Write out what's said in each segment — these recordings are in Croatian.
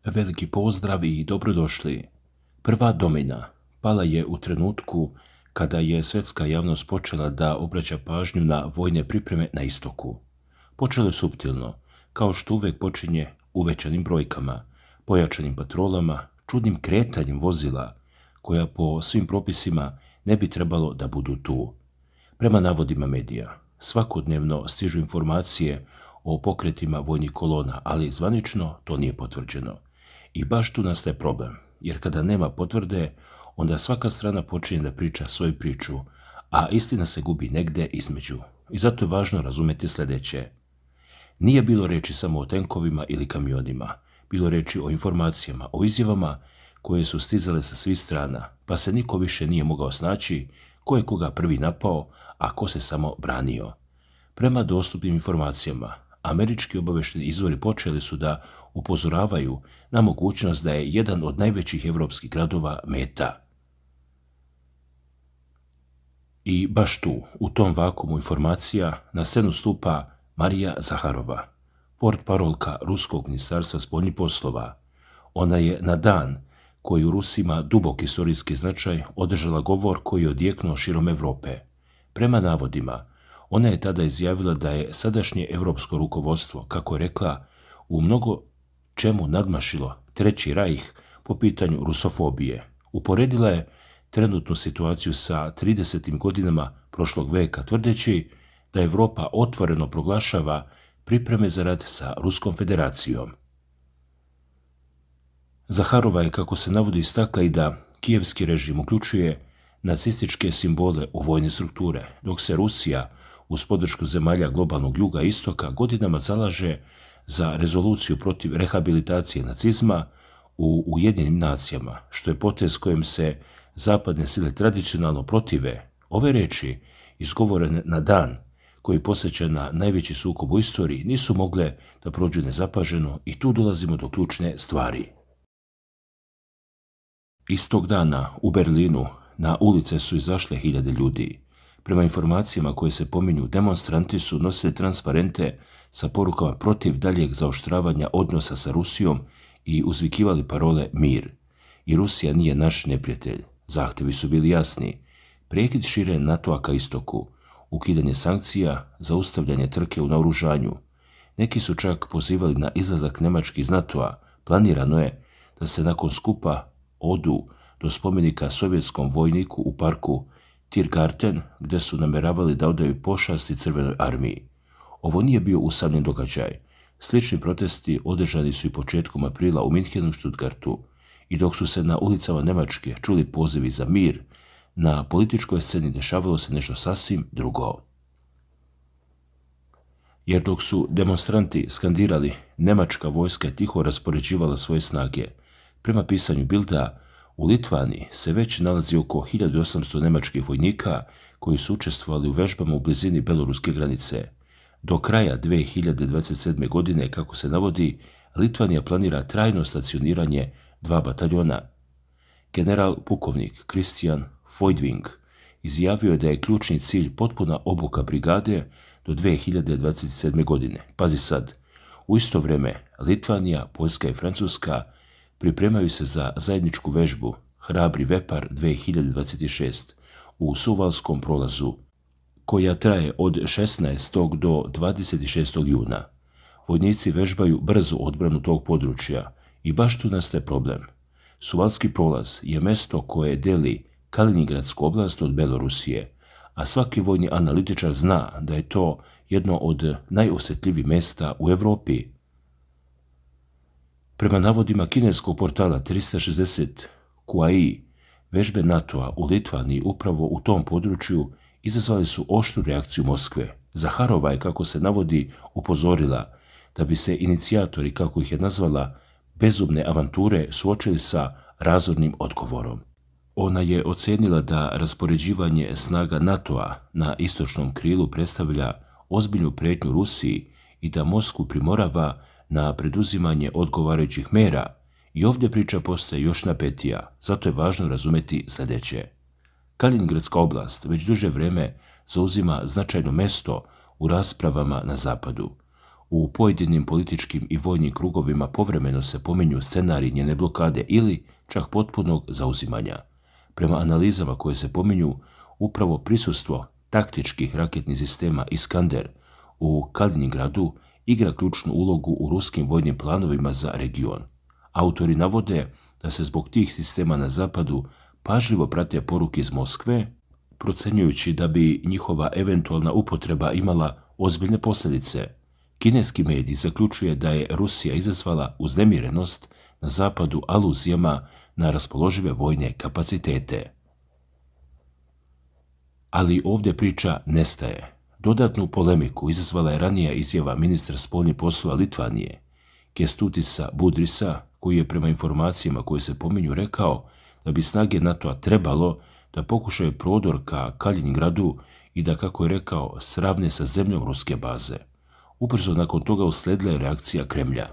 Veliki pozdrav i dobrodošli. Prva domina pala je u trenutku kada je svjetska javnost počela da obraća pažnju na vojne pripreme na istoku. Počelo je suptilno, kao što uvek počinje uvećanim brojkama, pojačanim patrolama, čudnim kretanjem vozila, koja po svim propisima ne bi trebalo da budu tu. Prema navodima medija, svakodnevno stižu informacije o pokretima vojnih kolona, ali zvanično to nije potvrđeno. I baš tu nastaje problem, jer kada nema potvrde, onda svaka strana počinje da priča svoju priču, a istina se gubi negde između. I zato je važno razumjeti sljedeće. Nije bilo reči samo o tenkovima ili kamionima, bilo reči o informacijama, o izjavama koje su stizale sa svih strana, pa se niko više nije mogao snaći ko je koga prvi napao, a ko se samo branio. Prema dostupnim informacijama, američki obavještajni izvori počeli su da upozoravaju na mogućnost da je jedan od najvećih evropskih gradova meta. I baš tu, u tom vakuumu informacija, na scenu stupa Marija Zaharova, portparolka Ruskog ministarstva spoljnih poslova. Ona je na dan koji u Rusiji ima dubok istorijski značaj održala govor koji je odjeknuo širom Evrope. Prema navodima, ona je tada izjavila da je sadašnje evropsko rukovodstvo, kako je rekla, u mnogo čemu nadmašilo Treći rajh po pitanju rusofobije. Uporedila je trenutnu situaciju sa 30. godinama prošlog veka, tvrdeći da Evropa otvoreno proglašava pripreme za rat sa Ruskom federacijom. Zaharova je, kako se navodi, istakla i da kijevski režim uključuje nacističke simbole u vojne strukture, dok se Rusija, uz podršku zemalja globalnog juga i istoka, godinama zalaže za rezoluciju protiv rehabilitacije nacizma u Ujedinjenim nacijama, što je potez kojim se zapadne sile tradicionalno protive. Ove reči, izgovorene na dan koji je posvećen na najveći sukob u istoriji, nisu mogle da prođu nezapaženo i tu dolazimo do ključne stvari. Istog dana u Berlinu na ulice su izašle hiljade ljudi. Prema informacijama koje se pominju, demonstranti su nosili transparente sa porukama protiv daljeg zaoštravanja odnosa sa Rusijom i uzvikivali parole mir. I Rusija nije naš neprijatelj. Zahtevi su bili jasni. Prekid širenja NATO-a ka istoku, ukidanje sankcija, zaustavljanje trke u naoružanju. Neki su čak pozivali na izlazak Nemačke iz NATO-a. Planirano je da se nakon skupa odu do spomenika sovjetskom vojniku u parku Tiergarten, gdje su nameravali da odaju pošasti Crvenoj armiji. Ovo nije bio usamljen događaj. Slični protesti održani su i početkom aprila u Minhenu i Stuttgartu. I dok su se na ulicama Njemačke čuli pozivi za mir, na političkoj sceni dešavalo se nešto sasvim drugo. Jer dok su demonstranti skandirali, nemačka vojska je tiho raspoređivala svoje snage. Prema pisanju Bilda, u Litvaniji se već nalazi oko 1800 nemačkih vojnika koji su učestvovali u vežbama u blizini beloruske granice. Do kraja 2027. godine, kako se navodi, Litvanija planira trajno stacioniranje 2 bataljona. General pukovnik Christian Freudwing izjavio je da je ključni cilj potpuna obuka brigade do 2027. godine. Pazi sad, u isto vrijeme Litvanija, Poljska i Francuska pripremaju se za zajedničku vežbu Hrabri vepar 2026 u Suvalskom prolazu, koja traje od 16. do 26. juna. Vojnici vežbaju brzu odbranu tog područja i baš tu nastaje problem. Suvalski prolaz je mesto koje deli Kaliningradsku oblast od Belorusije, a svaki vojni analitičar zna da je to jedno od najosjetljivijih mesta u Evropi. Prema navodima kineskog portala 360 QAI, vežbe NATO-a u Litvaniji upravo u tom području izazvali su oštru reakciju Moskve. Zaharova je, kako se navodi, upozorila da bi se inicijatori, kako ih je nazvala, bezumne avanture suočili sa razornim odgovorom. Ona je ocenila da raspoređivanje snaga NATO-a na istočnom krilu predstavlja ozbiljnu prijetnju Rusiji i da Moskvu primorava na preduzimanje odgovarajućih mera. I ovdje priča postaje još napetija, zato je važno razumjeti sljedeće. Kaliningradska oblast već duže vrijeme zauzima značajno mesto u raspravama na zapadu. U pojedinim političkim i vojnim krugovima povremeno se pominju scenariji njene blokade ili čak potpunog zauzimanja. Prema analizama koje se pominju, upravo prisustvo taktičkih raketnih sistema Iskander u Kaliningradu igra ključnu ulogu u ruskim vojnim planovima za region. Autori navode da se zbog tih sistema na zapadu pažljivo prate poruke iz Moskve, procenjujući da bi njihova eventualna upotreba imala ozbiljne posljedice. Kineski medij zaključuje da je Rusija izazvala uznemirenost na zapadu aluzijama na raspoložive vojne kapacitete. Ali ovdje priča nestaje. Dodatnu polemiku izazvala je ranija izjava ministra spoljnih poslova Litvanije, Kęstutisa Budrisa, koji je prema informacijama koje se pominju rekao da bi snage NATO-a trebalo da pokušaju prodor ka Kaliningradu i da, kako je rekao, sravne sa zemljom ruske baze. Ubrzo nakon toga usledila je reakcija Kremlja.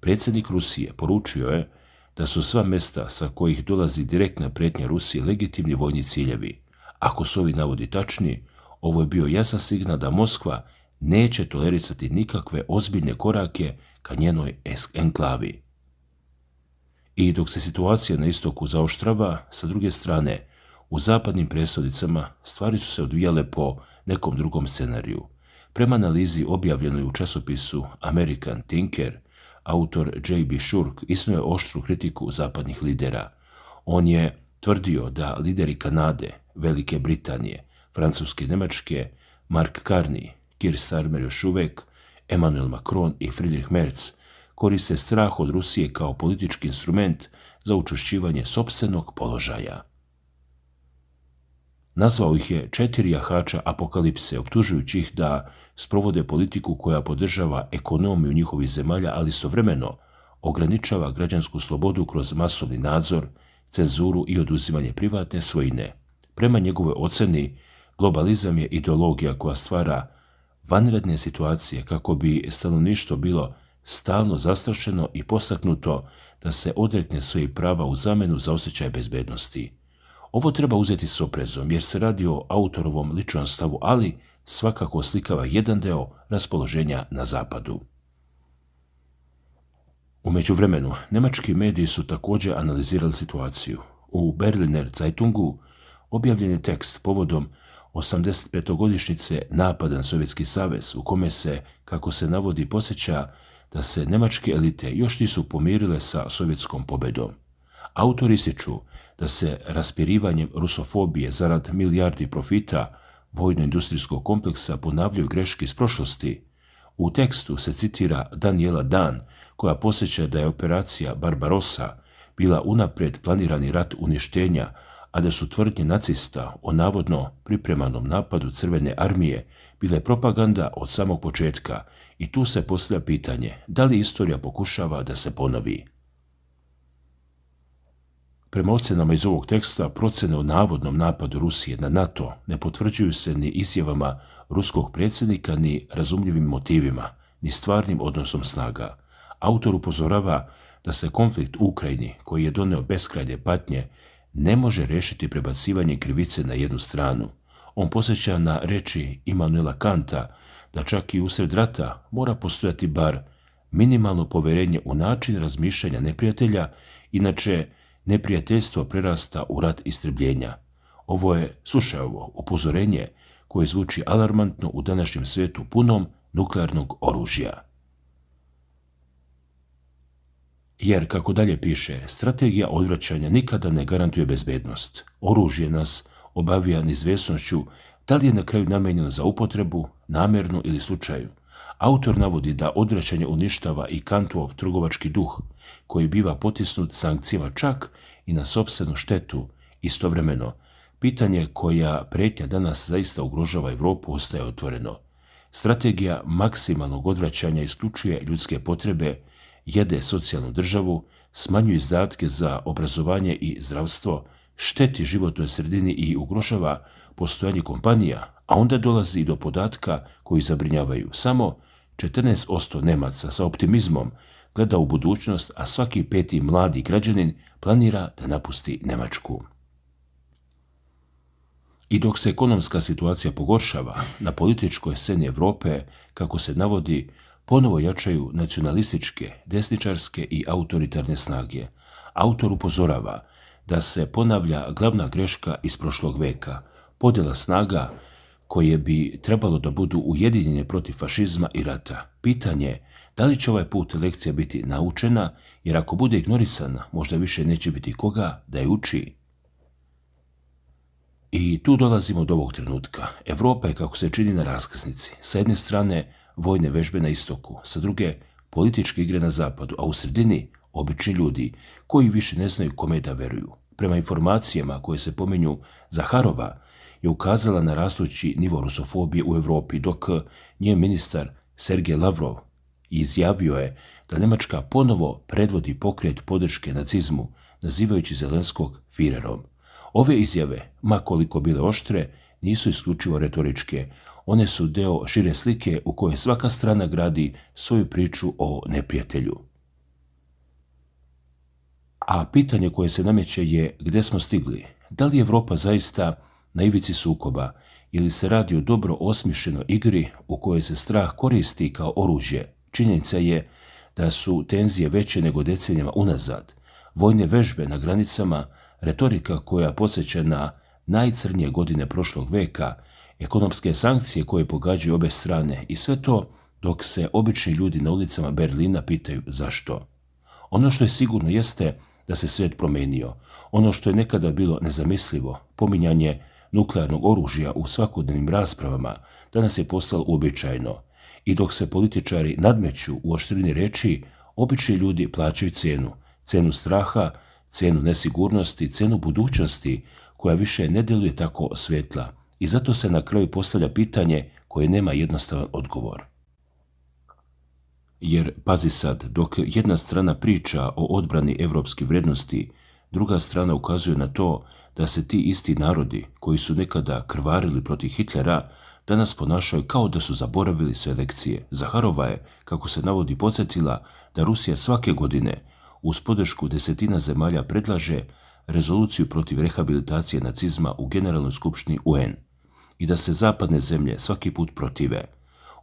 Predsjednik Rusije poručio je da su sva mesta sa kojih dolazi direktna prijetnja Rusije legitimni vojni ciljevi. Ako su ovi navodi tačni, ovo je bio jasan signal da Moskva neće tolerisati nikakve ozbiljne korake ka njenoj enklavi. I dok se situacija na istoku zaoštrava, sa druge strane, u zapadnim prestolicama stvari su se odvijale po nekom drugom scenariju. Prema analizi objavljenoj u časopisu American Thinker, autor J.B. Shurk isnuo je oštru kritiku zapadnih lidera. On je tvrdio da lideri Kanade, Velike Britanije, Francuske i Njemačke, Mark Carney, Keir Starmer još uvijek, Emmanuel Macron i Friedrich Merz koriste strah od Rusije kao politički instrument za učvršćivanje sopstvenog položaja. Nazvao ih je 4 jahača apokalipse, optužujući ih da sprovode politiku koja podržava ekonomiju njihovih zemalja, ali istovremeno ograničava građansku slobodu kroz masovni nadzor, cenzuru i oduzimanje privatne svojine. Prema njegove oceni, globalizam je ideologija koja stvara vanredne situacije kako bi stanovništvo bilo stalno zastrašeno i postaknuto da se odrekne svojih prava u zamjenu za osjećaj bezbednosti. Ovo treba uzeti s oprezom jer se radi o autorovom ličnom stavu, ali svakako oslikava jedan deo raspoloženja na zapadu. U međuvremenu, njemački mediji su također analizirali situaciju. U Berliner Zeitungu objavljen je tekst povodom 85-godišnjice napada na Sovjetski savez, u kome se, kako se navodi, podsjeća da se njemačke elite još nisu pomirile sa sovjetskom pobedom. Autori ističu da se raspirivanjem rusofobije zarad milijardi profita vojno-industrijskog kompleksa ponavljaju greške iz prošlosti. U tekstu se citira Daniela Dan, koja podsjeća da je operacija Barbarossa bila unaprijed planirani rat uništenja, a da su tvrdnje nacista o navodno pripremanom napadu Crvene armije bile propaganda od samog početka i tu se postavlja pitanje da li istorija pokušava da se ponovi. Prema ocenama iz ovog teksta, procene o navodnom napadu Rusije na NATO ne potvrđuju se ni izjavama ruskog predsjednika, ni razumljivim motivima, ni stvarnim odnosom snaga. Autor upozorava da se konflikt u Ukrajini, koji je doneo beskrajne patnje, ne može riješiti prebacivanje krivice na jednu stranu. On podsjeća na reči Immanuela Kanta da čak i usred rata mora postojati bar minimalno povjerenje u način razmišljanja neprijatelja, inače neprijateljstvo prerasta u rat istrebljenja. Ovo je, slušaj ovo, upozorenje koje zvuči alarmantno u današnjem svijetu punom nuklearnog oružja. Jer, kako dalje piše, strategija odvraćanja nikada ne garantuje bezbednost. Oružje nas obavija neizvjesnošću da li je na kraju namijenjeno za upotrebu, namjernu ili slučaju. Autor navodi da odvraćanje uništava i Kantov trgovački duh, koji biva potisnut sankcijama čak i na sopstvenu štetu. Istovremeno, pitanje koja prijetnja danas zaista ugrožava Europu ostaje otvoreno. Strategija maksimalnog odvraćanja isključuje ljudske potrebe, jede socijalnu državu, smanjuje izdatke za obrazovanje i zdravstvo, šteti životnoj sredini i ugrožava postojanje kompanija, a onda dolazi i do podatka koji zabrinjavaju. Samo 14% Nemaca sa optimizmom gleda u budućnost, a svaki 5. mladi građanin planira da napusti Njemačku. I dok se ekonomska situacija pogoršava, na političkoj sceni Europe, kako se navodi, ponovo jačaju nacionalističke, desničarske i autoritarne snage. Autor upozorava da se ponavlja glavna greška iz prošlog veka, podjela snaga koje bi trebalo da budu ujedinjene protiv fašizma i rata. Pitanje je da li će ovaj put lekcija biti naučena, jer ako bude ignorisana, možda više neće biti koga da je uči. I tu dolazimo do ovog trenutka. Evropa je, kako se čini, na raskrsnici. Sa jedne strane vojne vežbe na istoku, sa druge političke igre na zapadu, a u sredini obični ljudi koji više ne znaju kome da veruju. Prema informacijama koje se pominju, Zaharova je ukazala na rastući nivo rusofobije u Evropi, dok njen ministar Sergej Lavrov izjavio je da Njemačka ponovo predvodi pokret podrške nacizmu, nazivajući Zelenskog Führerom. Ove izjave, ma koliko bile oštre, nisu isključivo retoričke. One su deo šire slike u kojoj svaka strana gradi svoju priču o neprijatelju. A pitanje koje se nameće je gdje smo stigli. Da li je Evropa zaista na ivici sukoba ili se radi o dobro osmišljenoj igri u kojoj se strah koristi kao oružje? Činjenica je da su tenzije veće nego decenijama unazad. Vojne vežbe na granicama, retorika koja podsjeća na najcrnije godine prošlog veka, ekonomske sankcije koje pogađaju obe strane i sve to dok se obični ljudi na ulicama Berlina pitaju zašto. Ono što je sigurno jeste da se svijet promenio. Ono što je nekada bilo nezamislivo, pominjanje nuklearnog oružja u svakodnevnim raspravama, danas je postalo uobičajeno. I dok se političari nadmeću u oštrini reči, obični ljudi plaćaju cenu straha, cenu nesigurnosti, cenu budućnosti koja više ne djeluje tako svetla. I zato se na kraju postavlja pitanje koje nema jednostavan odgovor. Jer, pazi sad, dok jedna strana priča o odbrani evropskih vrijednosti, druga strana ukazuje na to da se ti isti narodi koji su nekada krvarili protiv Hitlera danas ponašaju kao da su zaboravili sve lekcije. Zaharova je, kako se navodi, podsjetila da Rusija svake godine uz podršku desetina zemalja predlaže rezoluciju protiv rehabilitacije nacizma u Generalnoj skupštini UN i da se zapadne zemlje svaki put protive.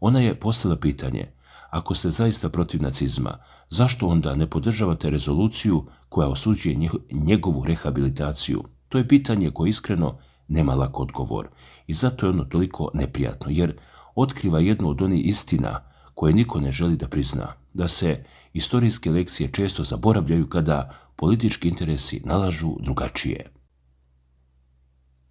Ona je postavila pitanje, ako ste zaista protiv nacizma, zašto onda ne podržavate rezoluciju koja osuđuje njegovu rehabilitaciju? To je pitanje koje iskreno nema lak odgovor i zato je ono toliko neprijatno, jer otkriva jednu od onih istina koje niko ne želi da prizna, da se istorijske lekcije često zaboravljaju kada politički interesi nalažu drugačije.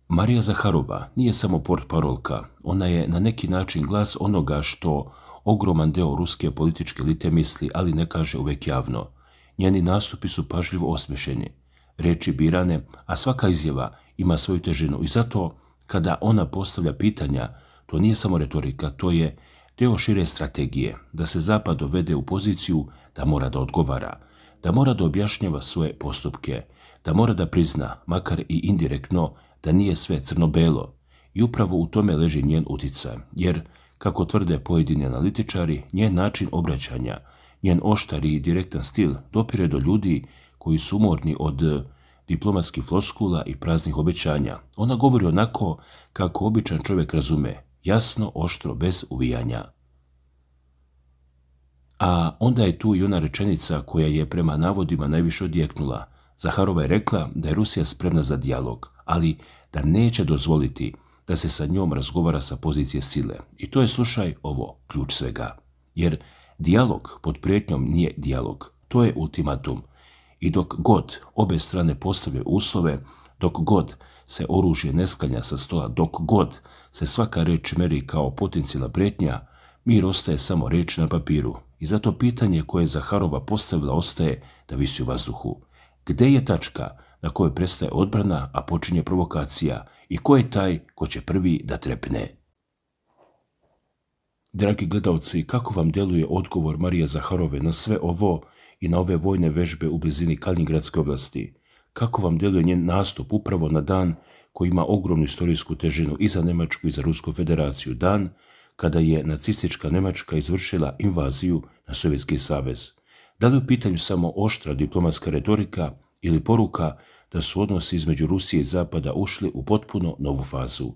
Marija Zaharova nije samo portparolka, ona je na neki način glas onoga što ogroman deo ruske političke elite misli, ali ne kaže uvek javno. Njeni nastupi su pažljivo osmišljeni, reči birane, a svaka izjava ima svoju težinu i zato kada ona postavlja pitanja, to nije samo retorika, to je deo šire strategije, da se Zapad dovede u poziciju da mora da odgovara, da mora da objašnjava svoje postupke, da mora da prizna, makar i indirektno, da nije sve crno-belo. I upravo u tome leži njen uticaj, jer, kako tvrde pojedini analitičari, njen način obraćanja, njen oštar i direktan stil dopire do ljudi koji su umorni od diplomatskih floskula i praznih obećanja. Ona govori onako kako običan čovjek razume, jasno, oštro, bez uvijanja. A onda je tu i ona rečenica koja je prema navodima najviše odjeknula. Zaharova je rekla da je Rusija spremna za dijalog, ali da neće dozvoliti da se sa njom razgovara sa pozicije sile. I to je, slušaj ovo, ključ svega. Jer dijalog pod prijetnjom nije dijalog, to je ultimatum. I dok god obe strane postavljaju uslove, dok god se oružje ne sklanja sa stola, dok god se svaka reč meri kao potencijalna prijetnja, mir ostaje samo reč na papiru. I zato pitanje koje je Zaharova postavila ostaje da visi u vazduhu. Gde je tačka na kojoj prestaje odbrana, a počinje provokacija i ko je taj ko će prvi da trepne? Dragi gledalci, kako vam djeluje odgovor Marije Zaharove na sve ovo i na ove vojne vežbe u blizini Kaliningradske oblasti? Kako vam djeluje njen nastup upravo na dan koji ima ogromnu istorijsku težinu i za Njemačku i za Rusku federaciju, dan kada je nacistička Njemačka izvršila invaziju na Sovjetski savez? Da li u pitanju samo oštra diplomatska retorika ili poruka da su odnosi između Rusije i Zapada ušli u potpuno novu fazu?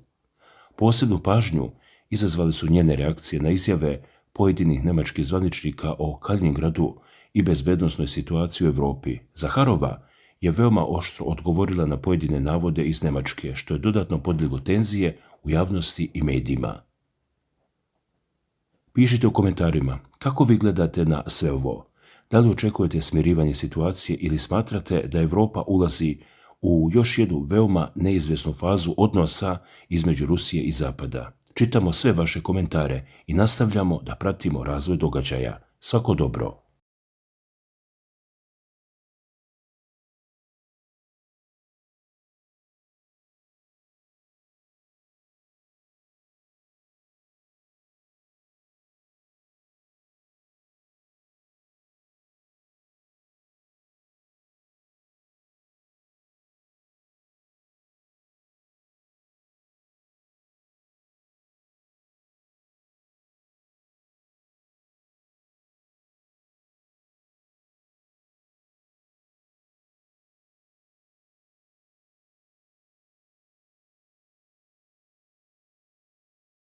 Posebnu pažnju izazvali su njene reakcije na izjave pojedinih njemačkih zvaničnika o Kaliningradu i bezbednosnoj situaciji u Europi. Zaharova je veoma oštro odgovorila na pojedine navode iz Njemačke, što je dodatno podiglo tenzije u javnosti i medijima. Pišite u komentarima kako vi gledate na sve ovo. Da li očekujete smirivanje situacije ili smatrate da Europa ulazi u još jednu veoma neizvjesnu fazu odnosa između Rusije i Zapada? Čitamo sve vaše komentare i nastavljamo da pratimo razvoj događaja. Svako dobro!